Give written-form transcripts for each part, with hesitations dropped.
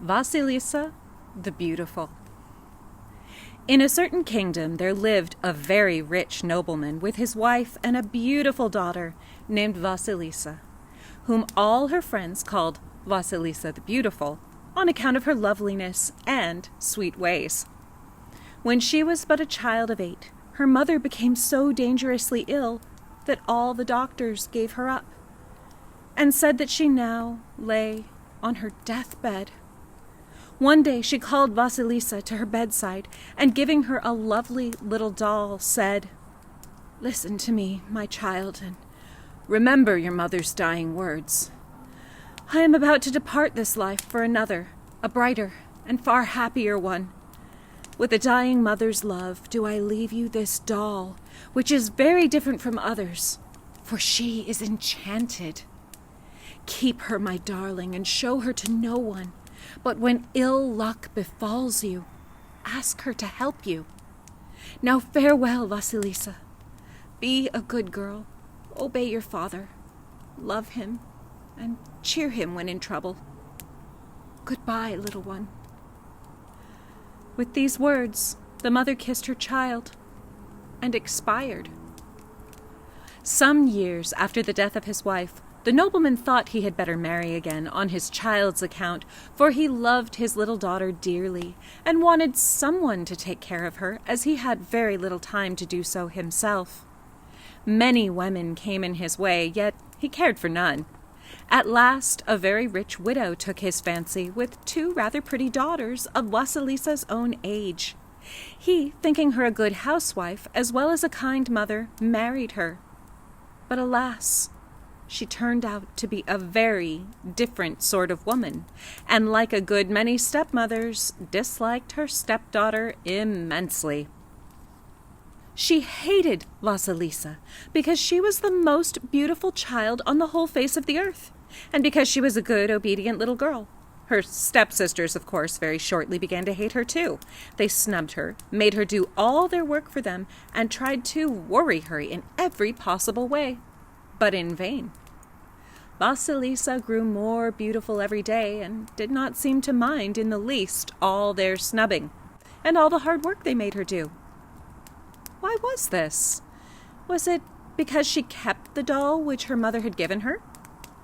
Vaselesa the Beautiful. In a certain kingdom there lived a very rich nobleman with his wife and a beautiful daughter named Vasilisa, whom all her friends called Vaselesa the Beautiful on account of her loveliness and sweet ways. When she was but a child of 8, her mother became so dangerously ill that all the doctors gave her up, and said that she now lay on her deathbed. One day she called Vasilisa to her bedside, and giving her a lovely little doll, said, "Listen to me, my child, and remember your mother's dying words. I am about to depart this life for another, a brighter and far happier one. With a dying mother's love do I leave you this doll, which is very different from others, for she is enchanted. Keep her, my darling, and show her to no one. But when ill luck befalls you, ask her to help you. Now farewell, Vasilisa. Be a good girl, obey your father, love him, and cheer him when in trouble. Goodbye, little one." With these words, the mother kissed her child and expired. Some years after the death of his wife, the nobleman thought he had better marry again on his child's account, for he loved his little daughter dearly and wanted someone to take care of her, as he had very little time to do so himself. Many women came in his way, yet he cared for none. At last, a very rich widow took his fancy with 2 rather pretty daughters of Vasilisa's own age. He, thinking her a good housewife as well as a kind mother, married her. But alas, she turned out to be a very different sort of woman, and like a good many stepmothers, disliked her stepdaughter immensely. She hated Vasilisa because she was the most beautiful child on the whole face of the earth, and because she was a good, obedient little girl. Her stepsisters, of course, very shortly began to hate her too. They snubbed her, made her do all their work for them, and tried to worry her in every possible way, but in vain. Vasilisa grew more beautiful every day and did not seem to mind in the least all their snubbing and all the hard work they made her do. Why was this? Was it because she kept the doll which her mother had given her?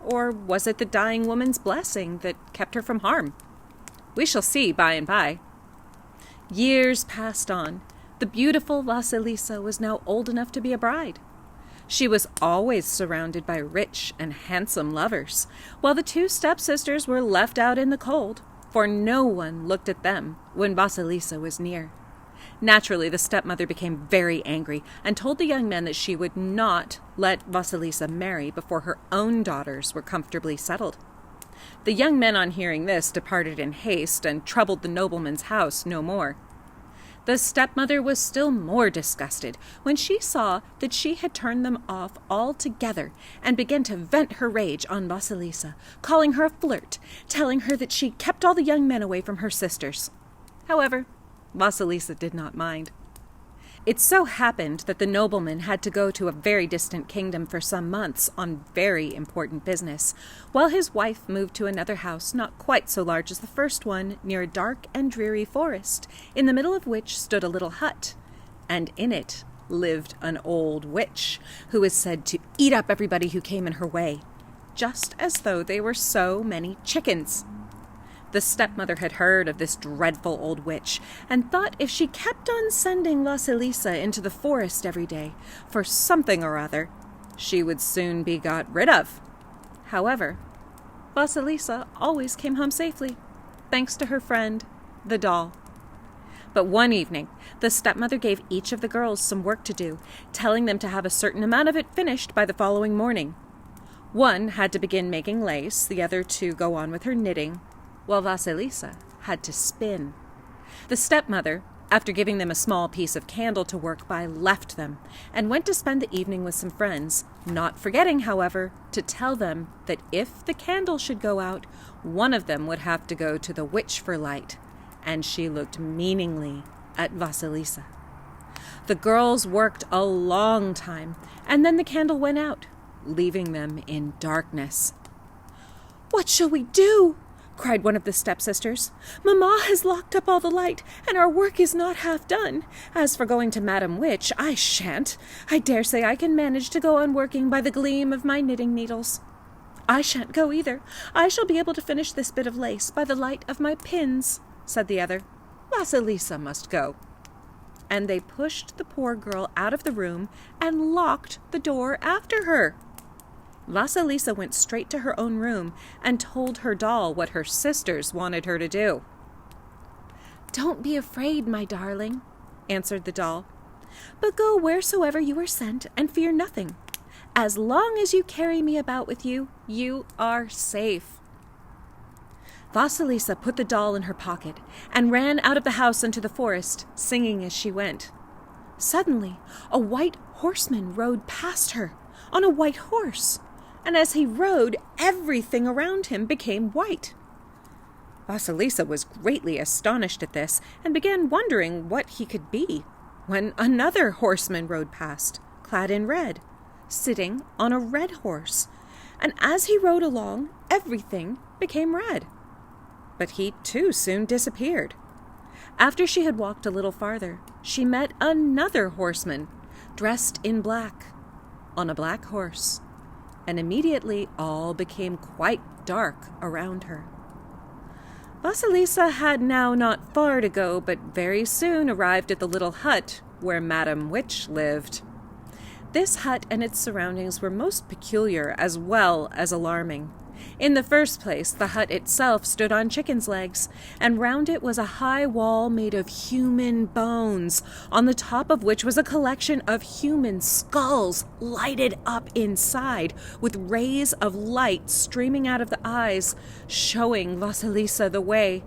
Or was it the dying woman's blessing that kept her from harm? We shall see by and by. Years passed on. The beautiful Vasilisa was now old enough to be a bride. She was always surrounded by rich and handsome lovers, while the 2 stepsisters were left out in the cold, for no one looked at them when Vasilisa was near. Naturally, the stepmother became very angry and told the young men that she would not let Vasilisa marry before her own daughters were comfortably settled. The young men, on hearing this, departed in haste and troubled the nobleman's house no more. The stepmother was still more disgusted when she saw that she had turned them off altogether, and began to vent her rage on Vasilisa, calling her a flirt, telling her that she kept all the young men away from her sisters. However, Vasilisa did not mind. It so happened that the nobleman had to go to a very distant kingdom for some months on very important business, while his wife moved to another house not quite so large as the first one, near a dark and dreary forest, in the middle of which stood a little hut, and in it lived an old witch, who was said to eat up everybody who came in her way, just as though they were so many chickens. The stepmother had heard of this dreadful old witch, and thought if she kept on sending Vasilisa into the forest every day for something or other, she would soon be got rid of. However, Vasilisa always came home safely, thanks to her friend, the doll. But one evening, the stepmother gave each of the girls some work to do, telling them to have a certain amount of it finished by the following morning. One had to begin making lace, the other to go on with her knitting, while Vasilisa had to spin. The stepmother, after giving them a small piece of candle to work by, left them, and went to spend the evening with some friends, not forgetting, however, to tell them that if the candle should go out, one of them would have to go to the witch for light, and she looked meaningly at Vasilisa. The girls worked a long time, and then the candle went out, leaving them in darkness. "What shall we do?" cried one of the stepsisters. "Mamma has locked up all the light, and our work is not half done. As for going to Madam Witch, I shan't. I dare say I can manage to go on working by the gleam of my knitting needles." "I shan't go either. I shall be able to finish this bit of lace by the light of my pins," said the other. "Vasilisa must go." And they pushed the poor girl out of the room and locked the door after her. Vasilisa went straight to her own room and told her doll what her sisters wanted her to do. "Don't be afraid, my darling," answered the doll, "but go wheresoever you are sent and fear nothing. As long as you carry me about with you, you are safe." Vasilisa put the doll in her pocket and ran out of the house into the forest, singing as she went. Suddenly, a white horseman rode past her on a white horse, and as he rode, everything around him became white. Vasilisa was greatly astonished at this and began wondering what he could be, when another horseman rode past, clad in red, sitting on a red horse, and as he rode along, everything became red. But he too soon disappeared. After she had walked a little farther, she met another horseman, dressed in black, on a black horse, and immediately all became quite dark around her. Vasilisa had now not far to go, but very soon arrived at the little hut where Madam Witch lived. This hut and its surroundings were most peculiar as well as alarming. In the first place, the hut itself stood on chicken's legs, and round it was a high wall made of human bones, on the top of which was a collection of human skulls lighted up inside, with rays of light streaming out of the eyes, showing Vasilisa the way.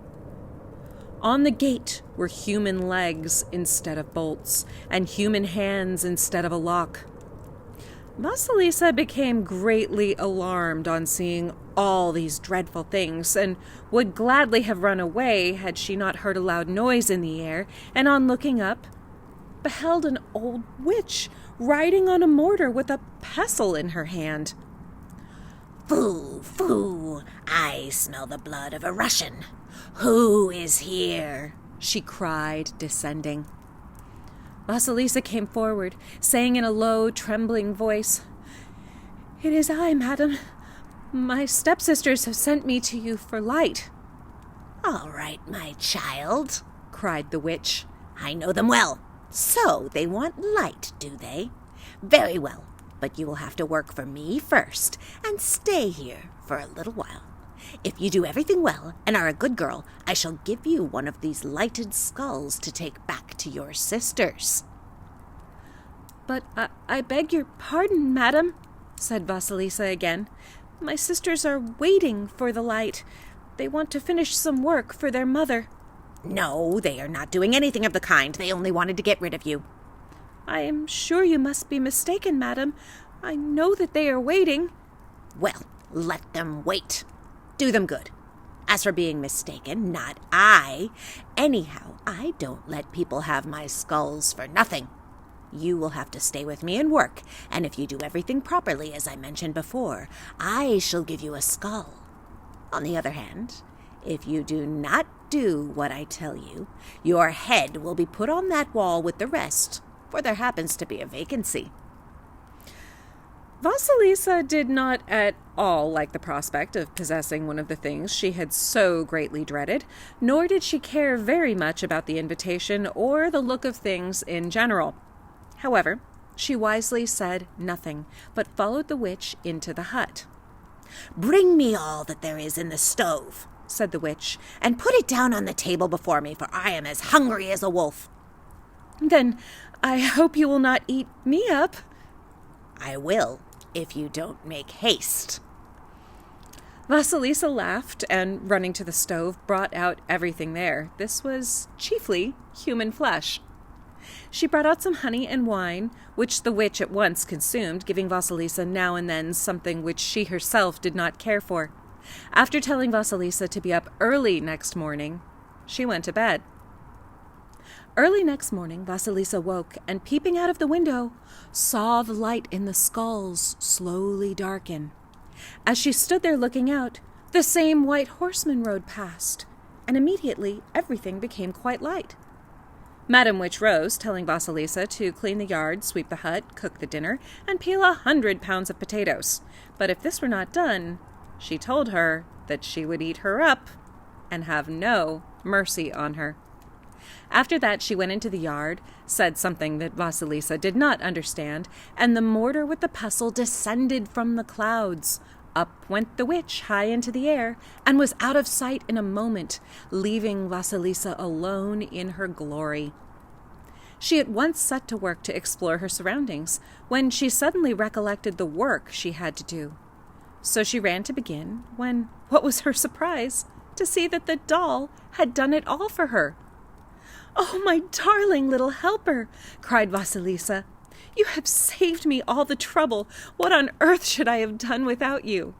On the gate were human legs instead of bolts, and human hands instead of a lock. Vasilisa became greatly alarmed on seeing all these dreadful things, and would gladly have run away had she not heard a loud noise in the air, and on looking up, beheld an old witch riding on a mortar with a pestle in her hand. "Foo, foo, I smell the blood of a Russian. Who is here?" she cried, descending. Vasilisa came forward, saying in a low, trembling voice, "It is I, madam. My stepsisters have sent me to you for light." "All right, my child," cried the witch. "I know them well. So they want light, do they? Very well, but you will have to work for me first and stay here for a little while. If you do everything well and are a good girl, I shall give you one of these lighted skulls to take back to your sisters." "But I beg your pardon, madam," said Vasilisa again. "My sisters are waiting for the light. They want to finish some work for their mother." "No, they are not doing anything of the kind. They only wanted to get rid of you." "I am sure you must be mistaken, madam. I know that they are waiting." "Well, let them wait. Do them good. As for being mistaken, not I. Anyhow, I don't let people have my skulls for nothing. You will have to stay with me and work, and if you do everything properly, as I mentioned before, I shall give you a skull. On the other hand, if you do not do what I tell you, your head will be put on that wall with the rest, for there happens to be a vacancy." Vasilisa did not at all like the prospect of possessing one of the things she had so greatly dreaded, nor did she care very much about the invitation or the look of things in general. However, she wisely said nothing, but followed the witch into the hut. "Bring me all that there is in the stove," said the witch, "and put it down on the table before me, for I am as hungry as a wolf." "Then I hope you will not eat me up." "I will, if you don't make haste." Vasilisa laughed, and running to the stove, brought out everything there. This was chiefly human flesh. She brought out some honey and wine, which the witch at once consumed, giving Vasilisa now and then something which she herself did not care for. After telling Vasilisa to be up early next morning, she went to bed. Early next morning, Vasilisa woke, and peeping out of the window, saw the light in the skulls slowly darken. As she stood there looking out, The same white horseman rode past, and immediately everything became quite light. Madam Witch rose, telling Vasilisa to clean the yard, sweep the hut, cook the dinner, and peel 100 pounds of potatoes. But if this were not done, she told her that she would eat her up and have no mercy on her. After that, she went into the yard, said something that Vasilisa did not understand, and the mortar with the pestle descended from the clouds. Up went the witch high into the air, and was out of sight in a moment, leaving Vasilisa alone in her glory. She at once set to work to explore her surroundings, when she suddenly recollected the work she had to do. So she ran to begin, when, what was her surprise, to see that the doll had done it all for her. "Oh, my darling little helper," cried Vasilisa. "You have saved me all the trouble. What on earth should I have done without you?"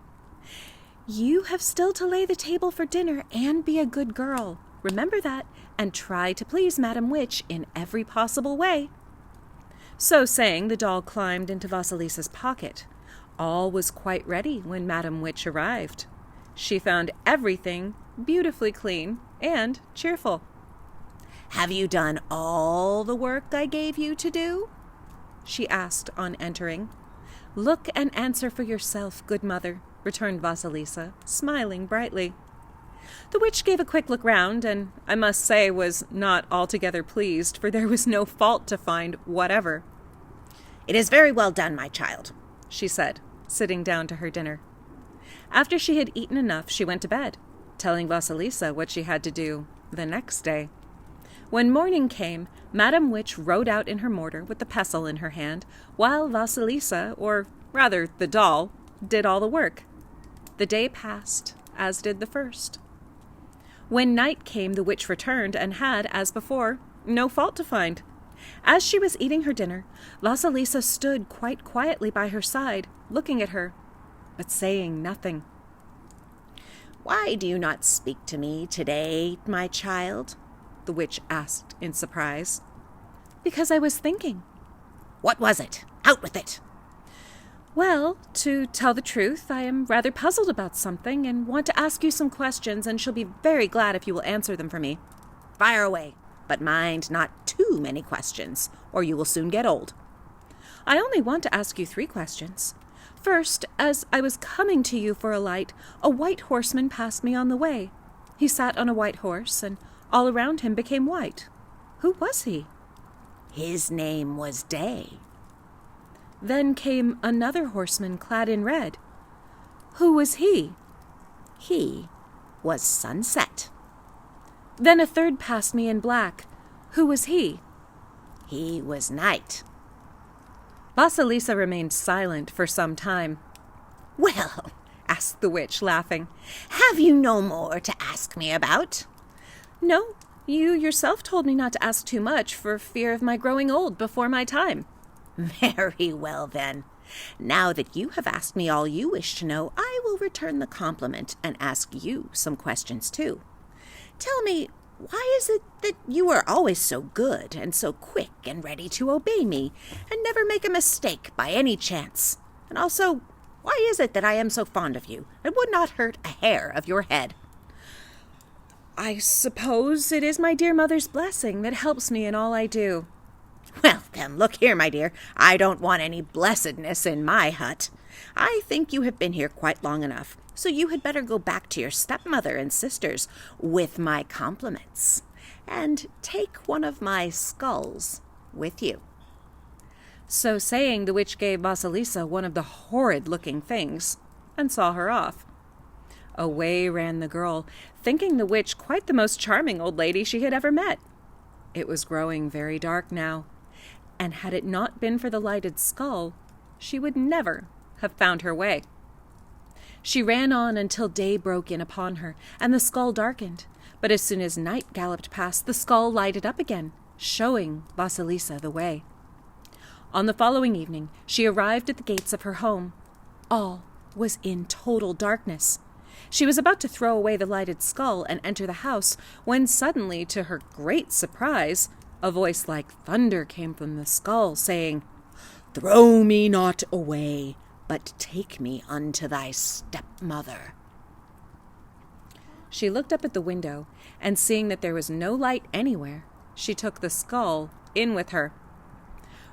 "You have still to lay the table for dinner and be a good girl. Remember that, and try to please Madam Witch in every possible way." So saying, the doll climbed into Vasilisa's pocket. All was quite ready when Madam Witch arrived. She found everything beautifully clean and cheerful. "Have you done all the work I gave you to do?" she asked on entering. "Look and answer for yourself, good mother," returned Vasilisa, smiling brightly. The witch gave a quick look round, and I must say was not altogether pleased, for there was no fault to find whatever. "It is very well done, my child," she said, sitting down to her dinner. After she had eaten enough, she went to bed, telling Vasilisa what she had to do the next day. When morning came, Madam Witch rode out in her mortar with the pestle in her hand, while Vasilisa, or rather the doll, did all the work. The day passed, as did the first. When night came, the witch returned and had, as before, no fault to find. As she was eating her dinner, Vasilisa stood quite quietly by her side, looking at her, but saying nothing. "Why do you not speak to me today, my child?" the witch asked in surprise. "Because I was thinking." "What was it? Out with it!" "Well, to tell the truth, I am rather puzzled about something and want to ask you some questions, and shall be very glad if you will answer them for me." "Fire away, but mind not too many questions, or you will soon get old." "I only want to ask you 3 questions. First, as I was coming to you for a light, a white horseman passed me on the way. He sat on a white horse, and all around him became white. Who was he?" "His name was Day." Then came another horseman clad in red. Who was he? "He was Sunset." Then a third passed me in black. Who was he? "He was Night." Vasilisa remained silent for some time. "Well," asked the witch, laughing, "have you no more to ask me about?" "No, you yourself told me not to ask too much for fear of my growing old before my time." "Very well, then. Now that you have asked me all you wish to know, I will return the compliment and ask you some questions, too. Tell me, why is it that you are always so good and so quick and ready to obey me, and never make a mistake by any chance? And also, why is it that I am so fond of you, and would not hurt a hair of your head?" "I suppose it is my dear mother's blessing that helps me in all I do." "Well, then, look here, my dear. I don't want any blessedness in my hut. I think you have been here quite long enough, so you had better go back to your stepmother and sisters with my compliments, and take one of my skulls with you." So saying, the witch gave Vasilisa one of the horrid-looking things, and saw her off. Away ran the girl, thinking the witch quite the most charming old lady she had ever met. It was growing very dark now, and had it not been for the lighted skull, she would never have found her way. She ran on until day broke in upon her, and the skull darkened. But as soon as night galloped past, the skull lighted up again, showing Vasilisa the way. On the following evening, she arrived at the gates of her home. All was in total darkness. She was about to throw away the lighted skull and enter the house, when suddenly, to her great surprise, a voice like thunder came from the skull, saying, "Throw me not away, but take me unto thy stepmother." She looked up at the window, and seeing that there was no light anywhere, she took the skull in with her.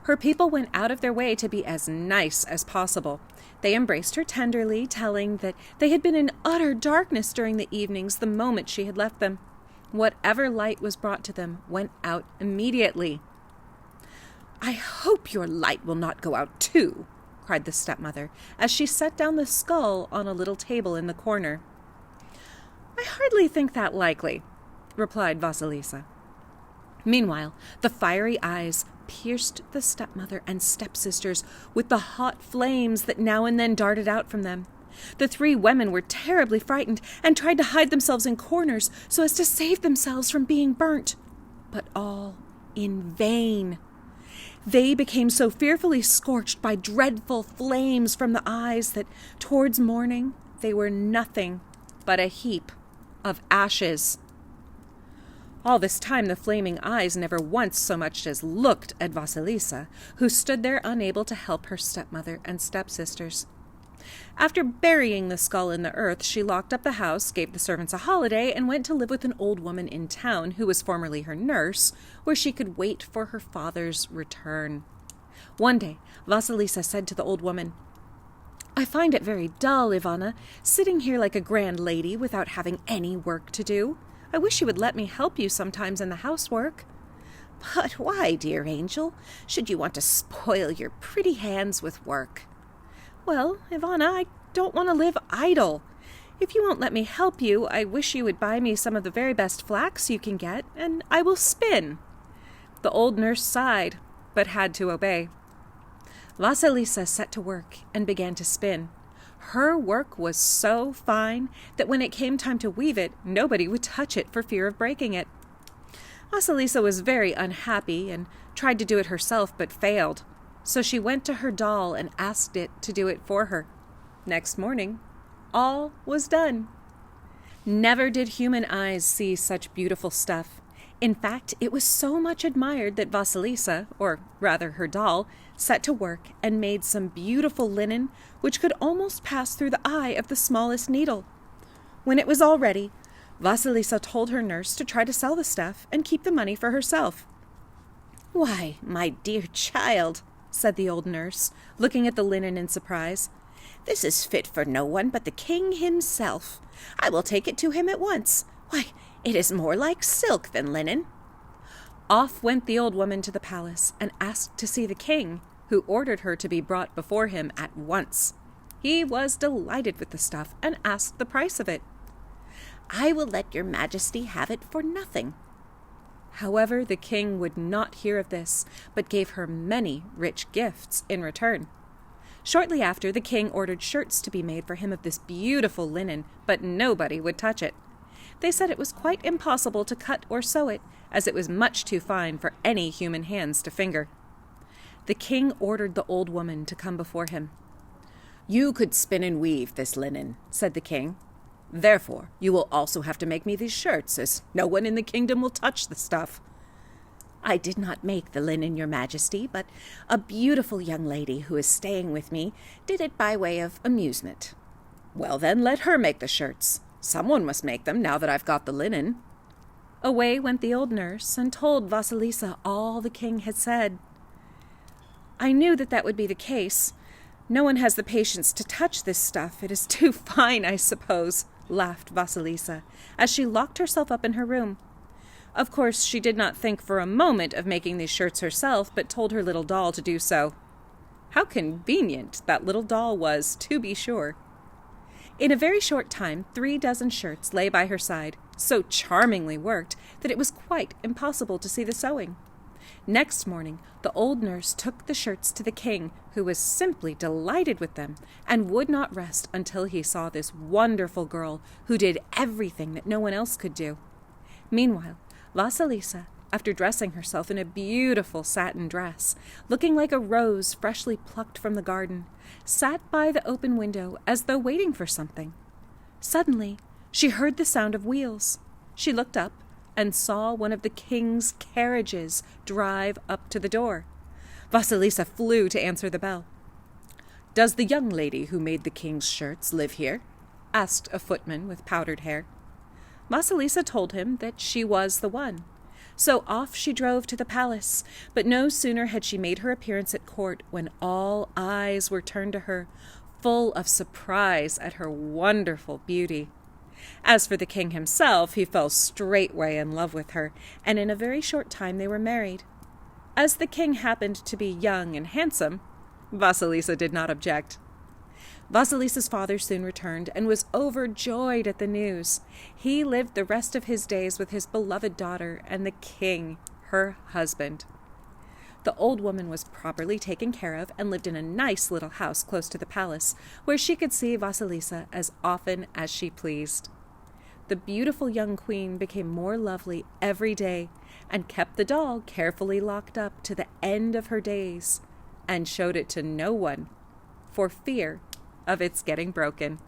Her people went out of their way to be as nice as possible. They embraced her tenderly, telling that they had been in utter darkness during the evenings the moment she had left them. Whatever light was brought to them went out immediately. "I hope your light will not go out too," cried the stepmother, as she set down the skull on a little table in the corner. "I hardly think that likely," replied Vasilisa. Meanwhile, the fiery eyes pierced the stepmother and stepsisters with the hot flames that now and then darted out from them. The three women were terribly frightened and tried to hide themselves in corners so as to save themselves from being burnt, but all in vain. They became so fearfully scorched by dreadful flames from the eyes that towards morning they were nothing but a heap of ashes. All this time the flaming eyes never once so much as looked at Vasilisa, who stood there unable to help her stepmother and stepsisters. After burying the skull in the earth, she locked up the house, gave the servants a holiday, and went to live with an old woman in town who was formerly her nurse, where she could wait for her father's return. One day, Vasilisa said to the old woman, "I find it very dull, Ivana, sitting here like a grand lady without having any work to do. I wish you would let me help you sometimes in the housework." "But why, dear angel, should you want to spoil your pretty hands with work?" "Well, Ivana, I don't want to live idle. If you won't let me help you, I wish you would buy me some of the very best flax you can get, and I will spin." The old nurse sighed, but had to obey. Vasilisa set to work and began to spin. Her work was so fine that when it came time to weave it, nobody would touch it for fear of breaking it. Vasilisa was very unhappy and tried to do it herself but failed. So she went to her doll and asked it to do it for her. Next morning, all was done. Never did human eyes see such beautiful stuff. In fact, it was so much admired that Vasilisa, or rather her doll, set to work and made some beautiful linen which could almost pass through the eye of the smallest needle. When it was all ready, Vasilisa told her nurse to try to sell the stuff and keep the money for herself. "Why, my dear child," said the old nurse, looking at the linen in surprise, "this is fit for no one but the king himself. I will take it to him at once. Why, it is more like silk than linen." Off went the old woman to the palace and asked to see the king, who ordered her to be brought before him at once. He was delighted with the stuff and asked the price of it. "I will let your majesty have it for nothing." However, the king would not hear of this, but gave her many rich gifts in return. Shortly after, the king ordered shirts to be made for him of this beautiful linen, but nobody would touch it. They said it was quite impossible to cut or sew it, as it was much too fine for any human hands to finger. The king ordered the old woman to come before him. "You could spin and weave this linen," said the king. "Therefore, you will also have to make me these shirts, as no one in the kingdom will touch the stuff." "I did not make the linen, your majesty, but a beautiful young lady who is staying with me did it by way of amusement." "Well then, let her make the shirts. Someone must make them now that I've got the linen." Away went the old nurse and told Vasilisa all the king had said. "I knew that would be the case. No one has the patience to touch this stuff. It is too fine, I suppose," laughed Vasilisa, as she locked herself up in her room. Of course, she did not think for a moment of making these shirts herself, but told her little doll to do so. How convenient that little doll was, to be sure. In a very short time, 3 dozen shirts lay by her side, so charmingly worked that it was quite impossible to see the sewing. Next morning, the old nurse took the shirts to the king, who was simply delighted with them, and would not rest until he saw this wonderful girl who did everything that no one else could do. Meanwhile, Vasilisa, after dressing herself in a beautiful satin dress, looking like a rose freshly plucked from the garden, sat by the open window as though waiting for something. Suddenly, she heard the sound of wheels. She looked up and saw one of the king's carriages drive up to the door. Vasilisa flew to answer the bell. "Does the young lady who made the king's shirts live here?" asked a footman with powdered hair. Vasilisa told him that she was the one. So off she drove to the palace, but no sooner had she made her appearance at court when all eyes were turned to her, full of surprise at her wonderful beauty. As for the king himself, he fell straightway in love with her, and in a very short time they were married. As the king happened to be young and handsome, Vasilisa did not object. Vasilisa's father soon returned and was overjoyed at the news. He lived the rest of his days with his beloved daughter and the king, her husband. The old woman was properly taken care of and lived in a nice little house close to the palace, where she could see Vasilisa as often as she pleased. The beautiful young queen became more lovely every day and kept the doll carefully locked up to the end of her days and showed it to no one for fear of its getting broken.